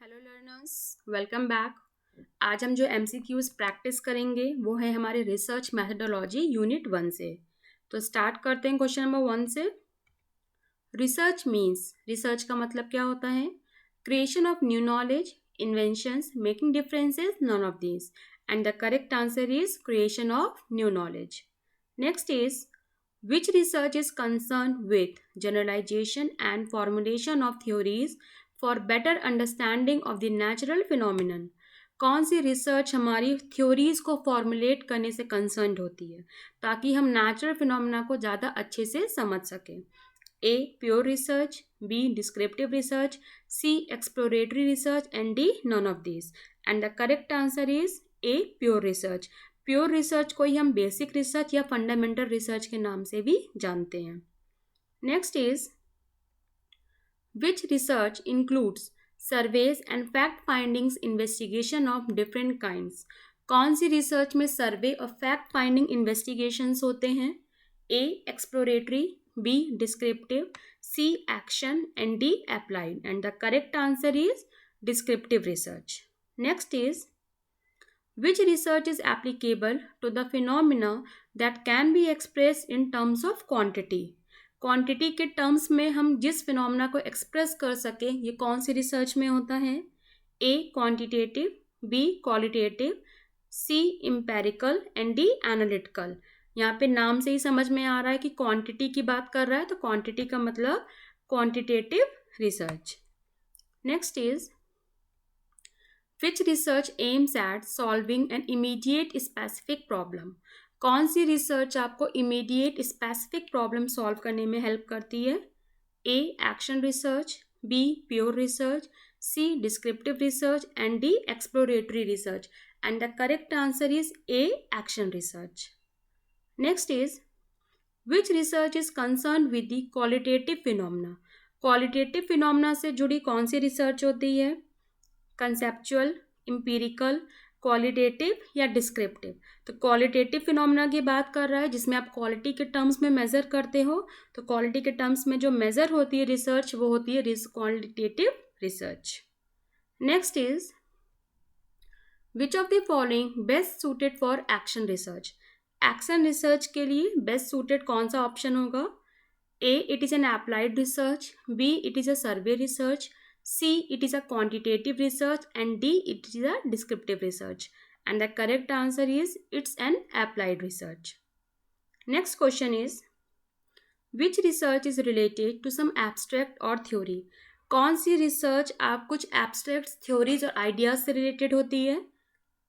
Hello learners, welcome back. आज हम जो एमसीक्यूज प्रैक्टिस करेंगे वो है हमारे रिसर्च मैथडोलॉजी यूनिट 1 से। तो स्टार्ट करते हैं क्वेश्चन नंबर 1 से। रिसर्च मीन्स, रिसर्च का मतलब क्या होता है? Creation of new knowledge, inventions, making differences, none of these. And the correct answer is creation of new knowledge. Next is which research is concerned with generalization and formulation of theories for better understanding of the natural phenomenon? कौन सी research हमारी theories को formulate करने से concerned होती है ताकि हम नेचुरल फिनोमिना को ज़्यादा अच्छे से समझ सकें? A pure research, b descriptive research, c exploratory research and d none of this. And the correct answer is a pure research. Pure research को ही हम बेसिक रिसर्च या फंडामेंटल रिसर्च के नाम से भी जानते हैं। Next is which research includes surveys and fact findings investigation of different kinds? कौन सी रिसर्च में सर्वे और फैक्ट फाइंडिंग इन्वेस्टिगेशंस होते हैं? A exploratory, B descriptive, C action and D applied. And the correct answer is descriptive research. Next is which research is applicable to the phenomena that can be expressed in terms of quantity? Quantity के terms में हम जिस phenomena को express कर सके ये कौन सी रिसर्च में होता है? A quantitative, B qualitative, C empirical and D analytical. यहाँ पे नाम से ही समझ में आ रहा है कि क्वांटिटी की बात कर रहा है, तो क्वांटिटी का मतलब quantitative research. Next is Which research aims at solving an immediate specific problem? कौन सी रिसर्च आपको इमीडिएट स्पेसिफिक प्रॉब्लम सॉल्व करने में हेल्प करती है? A action research, B pure research, C descriptive research and D exploratory research. And the correct answer is A action research. Next is which research is concern with the qualitative phenomena? Qualitative phenomena से जुड़ी कौन सी research होती है? Conceptual, empirical, qualitative या descriptive? तो qualitative phenomena की बात कर रहा है जिसमें आप क्वालिटी के टर्म्स में मेजर करते हो, तो क्वालिटी के टर्म्स में जो मेजर होती है रिसर्च वो होती है qualitative research. Next is which of the following best suited for action research? Action research के लिए बेस्ट सूटेड कौन सा ऑप्शन होगा? A it is an applied research, B it is a survey research, C, it is a quantitative research and D, it is a descriptive research. And the correct answer is it's an applied research. Next question is which research is related to some abstract or theory? कौन सी research आप कुछ abstract theories और ideas से related होती है?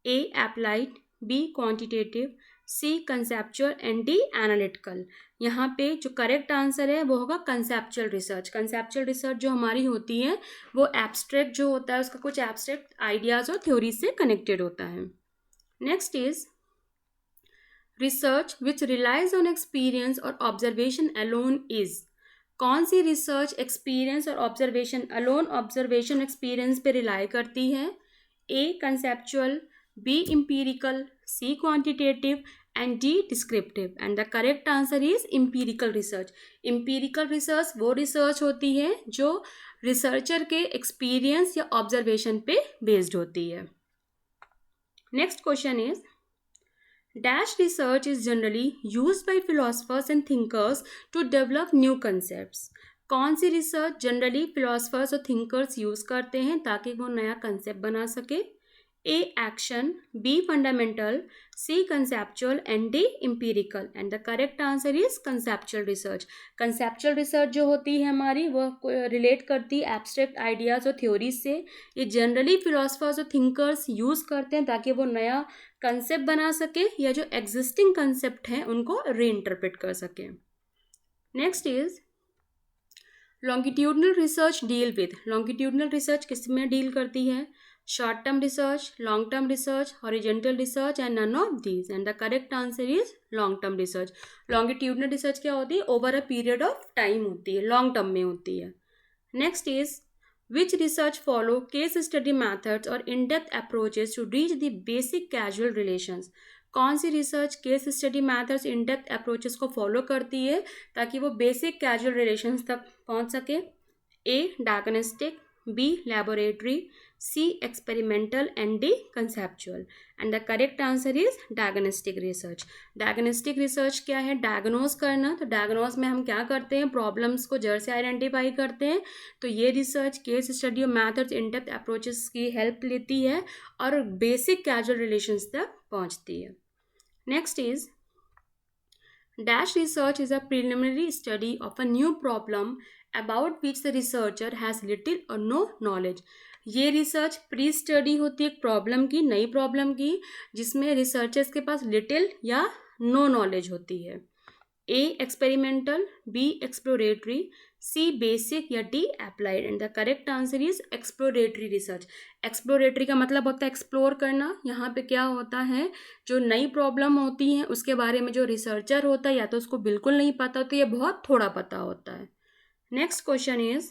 A applied, B quantitative, C conceptual and D analytical. यहाँ पे जो करेक्ट आंसर है वो होगा कंसेप्चुअल रिसर्च। कंसेप्चुअल रिसर्च जो हमारी होती है वो एब्स्ट्रैक्ट जो होता है उसका कुछ एब्स्ट्रैक्ट आइडियाज और थ्योरीज से कनेक्टेड होता है। Next is research which relies on experience और ऑब्जर्वेशन अलोन इज? कौन सी रिसर्च एक्सपीरियंस और ऑब्जर्वेशन अलोन, ऑब्जर्वेशन एक्सपीरियंस पे रिलाई करती है? A conceptual, B empirical, C quantitative and D descriptive. And the correct answer is empirical research. Empirical research वो research होती है जो रिसर्चर के एक्सपीरियंस या ऑब्जर्वेशन पे बेस्ड होती है। Next question is dash research is generally used by philosophers and thinkers to develop new concepts? कौन सी रिसर्च जनरली फिलोसफर्स और थिंकर्स यूज करते हैं ताकि वो नया कंसेप्ट बना सके? A action, B fundamental, C conceptual and D empirical. And the correct answer is conceptual research. Conceptual research जो होती है हमारी वो रिलेट करती है एब्स्ट्रैक्ट आइडियाज़ और थ्योरीज से। ये जनरली फिलोसफर्स और थिंकर्स यूज़ करते हैं ताकि वो नया कंसेप्ट बना सके या जो एग्जिस्टिंग कंसेप्ट हैं उनको रीइंटरप्रेट कर सकें। Next is longitudinal research deal with? Longitudinal research किस में डील करती है? Short term research, long term research, horizontal research and none of these. And the correct answer is long term research. Longitudinal research क्या होती है? Over a period of time होती है, long term में होती है। Next is which research follow case study methods और in depth approaches to reach the basic casual relations? कौन सी research case study methods in depth approaches को follow करती है ताकि वो बेसिक कैजुअल रिलेशंस तक पहुंच सके? ए diagnostic, B laboratory, C experimental, and D conceptual. And the correct answer is diagnostic research. Diagnostic research क्या है? डायग्नोज करना. तो डायग्नोज में हम क्या करते हैं? प्रॉब्लम्स को जड़ से आइडेंटिफाई करते हैं. तो ये रिसर्च केस स्टडी और मैथड्स इन डेप्थ अप्रोचेस की हेल्प लेती है और बेसिक कैजुअल रिलेशंस तक पहुंचती है. Next is Dash research is a preliminary study of a new problem about which the researcher has little or no knowledge. ये research pre study होती है एक प्रॉब्लम की, नई प्रॉब्लम की, जिसमें रिसर्चर्स के पास लिटिल या नो नॉलेज होती है. A experimental, B exploratory, C basic या D applied. And the correct answer is exploratory research. Exploratory का मतलब होता है एक्सप्लोर करना. यहाँ पे क्या होता है, जो नई प्रॉब्लम होती है उसके बारे में जो रिसर्चर होता है या तो उसको बिल्कुल नहीं पता होता है या बहुत थोड़ा पता होता है. Next question is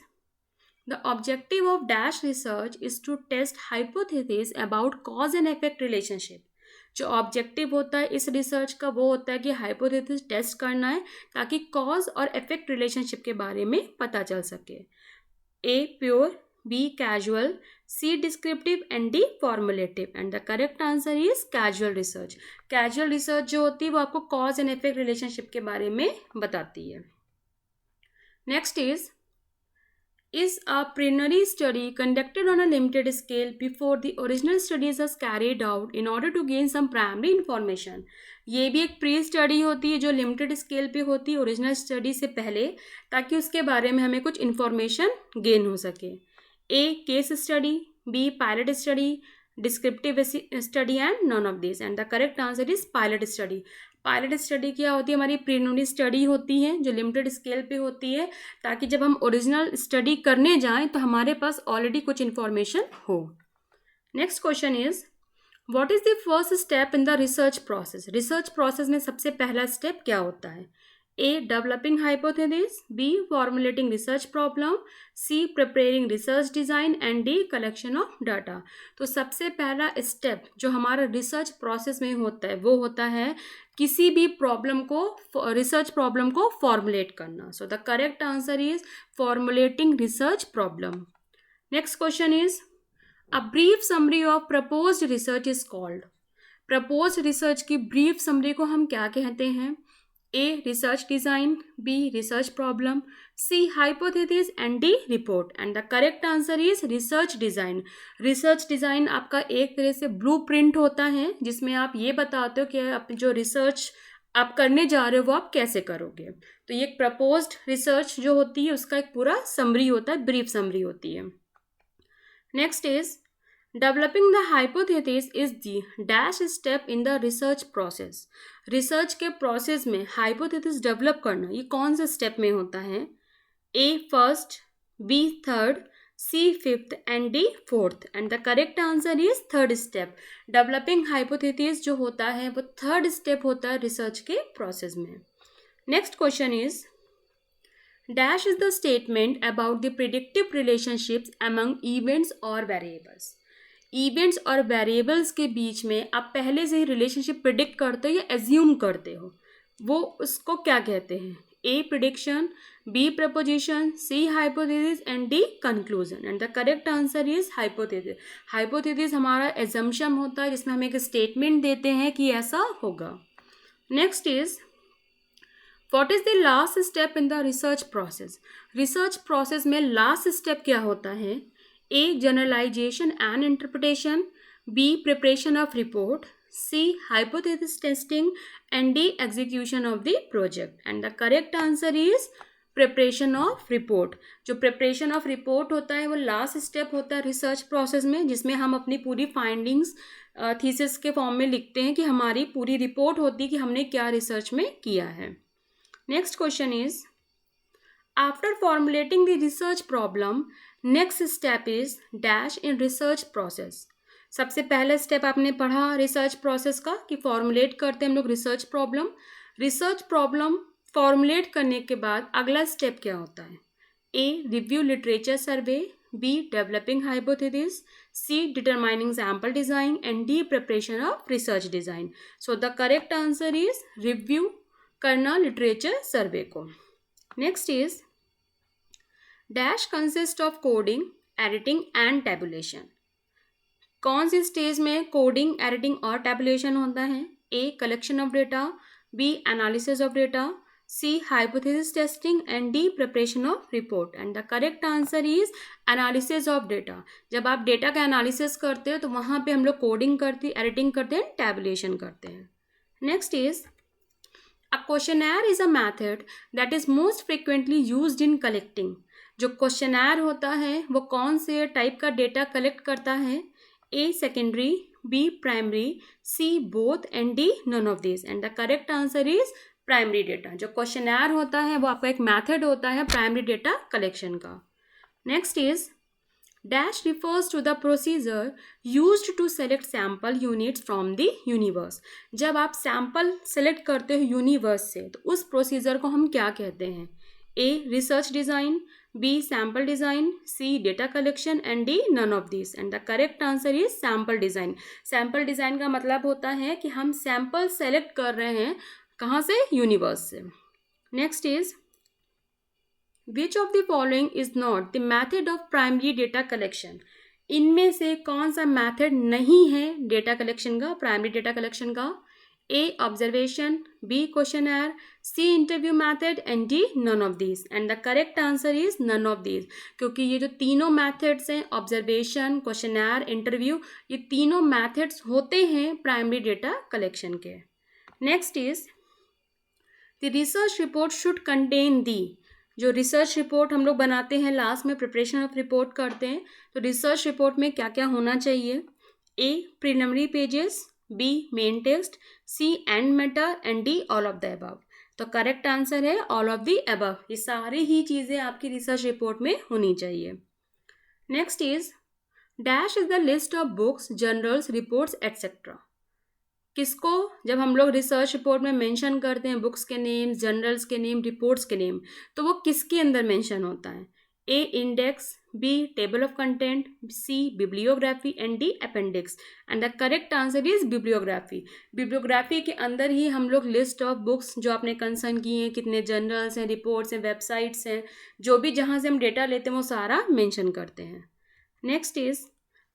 the objective of dash research is to test hypothesis about cause and effect relationship. जो ऑब्जेक्टिव होता है इस रिसर्च का वो होता है कि हाइपोथेसिस टेस्ट करना है ताकि कॉज और इफेक्ट रिलेशनशिप के बारे में पता चल सके. A pure, B casual, C descriptive and D formulative. And the correct answer is casual research. Casual research जो होती है वो आपको कॉज एंड इफेक्ट रिलेशनशिप के बारे में बताती है. Next is a preliminary study conducted on a limited scale before the original studies was carried out in order to gain some primary information. ये भी एक प्री स्टडी होती है जो लिमिटेड स्केल पे होती है ओरिजिनल स्टडी से पहले, ताकि उसके बारे में हमें कुछ इन्फॉर्मेशन गेन हो सके. A case study, B pilot study, descriptive study and none of this. And the correct answer is pilot study. Pilot study क्या होती है? हमारी प्रीलिमिनरी स्टडी होती है जो लिमिटेड स्केल पे होती है, ताकि जब हम ओरिजिनल स्टडी करने जाएं तो हमारे पास ऑलरेडी कुछ इन्फॉर्मेशन हो. Next question is what is the first step in the research process. Research process में सबसे पहला स्टेप क्या होता है? A developing hypothesis, b formulating research problem, c preparing research design and d collection of data. तो सबसे पहला step जो हमारा रिसर्च प्रोसेस में होता है वो होता है किसी भी प्रॉब्लम को, रिसर्च प्रॉब्लम को फॉर्मुलेट करना. So the correct answer is formulating research problem. Next question is a brief summary of proposed research is called. Proposed research की ब्रीफ समरी को हम क्या कहते हैं? A research design, b research problem, c hypothesis and d report. And the correct answer is research design. Research design आपका एक तरह से ब्लूप्रिंट होता है जिसमें आप ये बताते हो कि आप जो रिसर्च आप करने जा रहे हो वो आप कैसे करोगे. तो ये प्रपोज्ड रिसर्च जो होती है उसका एक पूरा समरी होता है, ब्रीफ समरी होती है. Next is developing the hypothesis is the dash step in the research process. Research के प्रोसेस में हाइपोथेसिस डेवलप करना ये कौन से स्टेप में होता है? A first, B third, C fifth and D fourth. And the correct answer is third step. Developing hypothesis जो होता है वो थर्ड स्टेप होता है रिसर्च के प्रोसेस में. Next question is dash is the statement about the predictive relationships among events और variables. Events और वेरिएबल्स के बीच में आप पहले से ही रिलेशनशिप प्रिडिक्ट करते हो या एज्यूम करते हो, वो उसको क्या कहते हैं? A prediction, B proposition, C hypothesis and D conclusion. And the correct answer is hypothesis. Hypothesis हमारा एजम्पशन होता है जिसमें हम एक स्टेटमेंट देते हैं कि ऐसा होगा. Next is what is the last step in the research process. Research process में लास्ट स्टेप क्या होता है? A generalization and interpretation, B preparation of report, C hypothesis testing and D execution of the project. And the correct answer is preparation of report. जो preparation of report होता है वो last step होता है research process में, जिसमें हम अपनी पूरी फाइंडिंग्स थीसिस के फॉर्म में लिखते हैं कि हमारी पूरी रिपोर्ट होती है कि हमने क्या रिसर्च में किया है. Next question is after formulating the research problem next step is dash in research process. सबसे पहला स्टेप आपने पढ़ा रिसर्च प्रोसेस का कि फॉर्मुलेट करते हैं हम लोग research problem. Research problem formulate करने के बाद अगला स्टेप क्या होता है? A review literature survey, B developing hypothesis, C determining sample design and D preparation of research design. So the correct answer is review करना लिटरेचर सर्वे को. Next is dash consist of coding, editing and tabulation. कौन सी stage में coding, editing और tabulation होता है? A collection of data, B analysis of data, c hypothesis testing and D preparation of report. And the correct answer is analysis of data. जब आप data का analysis करते हो तो वहाँ पे हम लोग कोडिंग करते हैं, एडिटिंग करते हैं, टैबुलेशन करते हैं। Next is a questionnaire is a method that is most frequently used in collecting. जो क्वेश्चनर होता है वो कौन से टाइप का डेटा कलेक्ट करता है? ए secondary, B primary, C both and D none of this. And the correct answer is primary data. जो क्वेश्चनर होता है वो आपका एक मेथड होता है प्राइमरी डेटा कलेक्शन का। Next is dash refers to the procedure used to select sample units from the universe. जब आप सैम्पल सेलेक्ट करते हो यूनिवर्स से तो उस प्रोसीजर को हम क्या कहते हैं? A research design, b sample design, c data collection and D none of this. And the correct answer is sample design. Sample design का मतलब होता है कि हम सैम्पल सेलेक्ट कर रहे हैं कहाँ से? यूनिवर्स से। Next is which of the following is not the method of primary data collection. इनमें से कौन सा मैथड नहीं है डेटा कलेक्शन का, प्राइमरी डेटा कलेक्शन का? A observation, B questionnaire, C interview method and D none of this. And the correct answer is none of this, क्योंकि ये जो तीनों मैथड्स हैं ऑब्जर्वेशन, क्वेश्चनर, इंटरव्यू, ये तीनों मैथड्स होते हैं प्राइमरी डेटा कलेक्शन के। Next is the research report should contain the. जो रिसर्च रिपोर्ट हम लोग बनाते हैं लास्ट में प्रिपरेशन ऑफ रिपोर्ट करते हैं, तो रिसर्च रिपोर्ट में क्या क्या होना चाहिए? A preliminary pages, B main text, C and matter and D all of the above. तो करेक्ट आंसर है ऑल ऑफ द अबव। ये सारी ही चीज़ें आपकी रिसर्च रिपोर्ट में होनी चाहिए। Next is dash is the list of books, journals, reports etcetera. किसको जब हम लोग रिसर्च रिपोर्ट में मेंशन करते हैं बुक्स के नेम, जर्नल्स के नेम, रिपोर्ट्स के नेम, तो वो किसके अंदर मेंशन होता है? A index, B table of content, C bibliography and D appendix. And the correct answer is bibliography. Bibliography के अंदर ही हम लोग लिस्ट ऑफ बुक्स जो आपने कंसर्न किए हैं, कितने जर्नल्स हैं, रिपोर्ट्स हैं, वेबसाइट्स हैं, जो भी जहाँ से हम डेटा लेते हैं वो सारा मेंशन करते हैं। Next is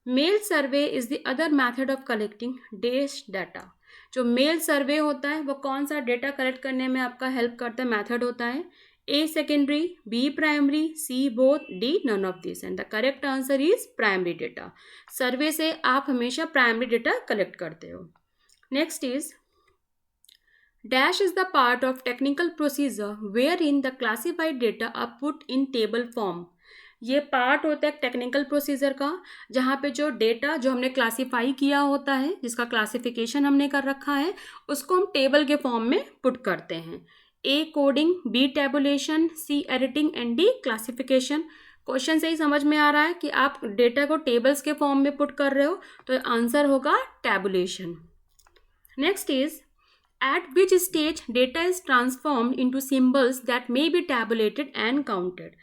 male survey is the other method of collecting dash data. जो मेल सर्वे होता है वो कौन सा डेटा कलेक्ट करने में आपका हेल्प करता है, मैथड होता है? ए secondary, B primary, C both, D none of this. And the correct answer is primary data. Survey से आप हमेशा प्राइमरी डेटा कलेक्ट करते हो। Next is dash is the part of technical procedure where in the classified data are put in table form. ये part होता है technical procedure का, जहाँ पे जो डेटा जो हमने क्लासीफाई किया होता है, जिसका क्लासिफिकेशन हमने कर रखा है, उसको हम टेबल के फॉर्म में पुट करते हैं। A coding, B tabulation, C editing and D classification. Question से ही समझ में आ रहा है कि आप डेटा को टेबल्स के फॉर्म में पुट कर रहे हो, तो आंसर होगा tabulation. Next is eight which stage data is transformed into symbols that may be tabulated and counted.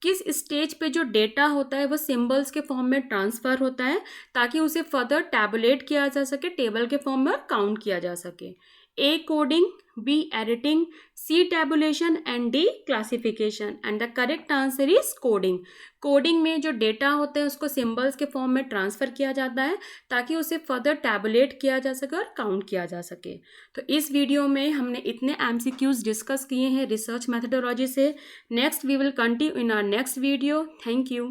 किस स्टेज पे जो डेटा होता है वो सिंबल्स के फॉर्म में ट्रांसफ़र होता है ताकि उसे फर्दर टैबुलेट किया जा सके, टेबल के फॉर्म में काउंट किया जा सके? A coding, B editing, C tabulation and D classification. And the correct answer is coding. Coding में जो डेटा होते हैं उसको सिंबल्स के फॉर्म में ट्रांसफ़र किया जाता है ताकि उसे फर्दर टैबुलेट किया जा सके और काउंट किया जा सके। तो इस वीडियो में हमने इतने MCQs डिस्कस किए हैं रिसर्च मैथडोलॉजी से। Next we will continue in our next video. Thank you.